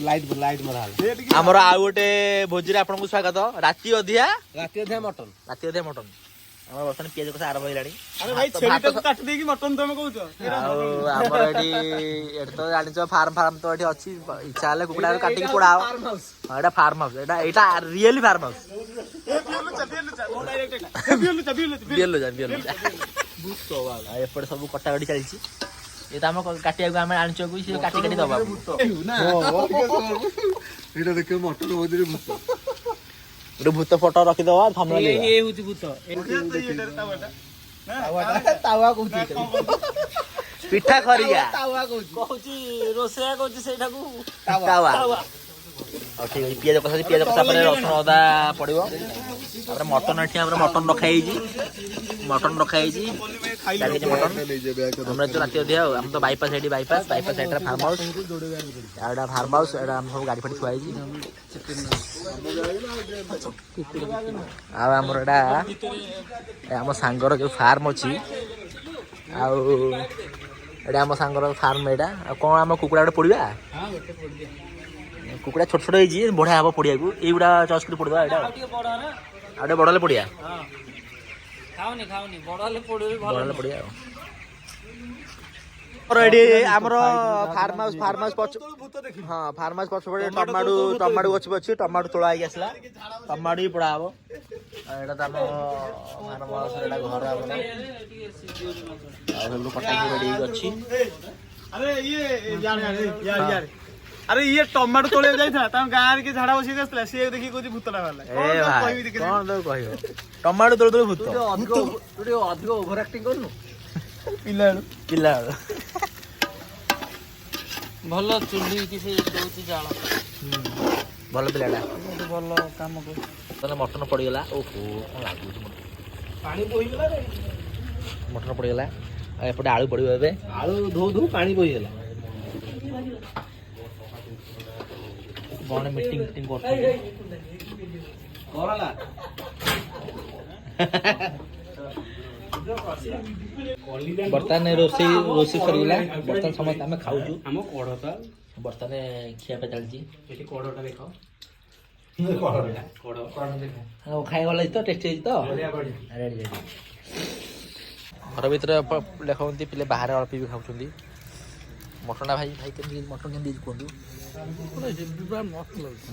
light मरा आमर आउ गोटे भोजी आपन स्वागत राति अधिया मटन आम बर्तमान पियाज कषा आरंभ होगा अरे भाई छेली तो काट देकी मटन तुम कहूछ आमर ये तो जान फार्म तो ये अच्छी इच्छा हेल्ले कुकुड़ा काटिक पोड़ा एटा फार्म हाउस एटा रियली फार्म हाउस एपटे सब कटाकटी चलती ये तो आम काटिया आम आनिचु सी काटी काटी दबा गोटे भूत फोटो रखीदबा पिठा खरिया रोसैया कहूँ से ठीक है पियाज कषा रसुण अदा पड़ो मटन ये मटन रखाई मटन जो राति अधिया आम तो बाईपास साइड फार्म हाउस सब गाड़ी फाड़ी थुआई आमर आम सांगर जो फार्म अच्छी आम सांगर फार्म यहाँ कौन आम कुकुड़ा गोटे पड़ा कुकुड़ा छोट छोट होती बढ़िया हम पड़िया को युवा चॉइस कर पड़ा यहाँ आगे बड़े पड़िया पड़िया आमर फार्म हाउस पछ हाँ फार्म हाउस पछपटे टमाटो गछ अच्छी टमाटो तोड़ा आसला टमाटो भी पड़ा हम यहाँ तो आम फार्म हाउस घर कटा रेडी अच्छी अरे ये टमाटो तोड़े जाता गाँव के झाड़ा बस सी देखिए कौन भूतटा कौन तो कह टमाटो तोड़ तोड़ भूत अधिक ओभर एक्टिंग करनु पिला भल चुली कि जाल भल पिलाटा भल काम कर मटन पड़गला ओहो कौन लगुच मटन पड़गला एपटे आलू पड़ो ए आलू धो धो पानी बोहीगला कौन मीटिंग बर्तमान रोषे सरगला बर्तमान समस्त आम खाऊ बर्तमान खिया पे चलती खाई गला तो टेस्टी तो घर भर देखते पिले बाहर अल्प भी खाऊँ मटन भाई भाई मटन कहते कहूँ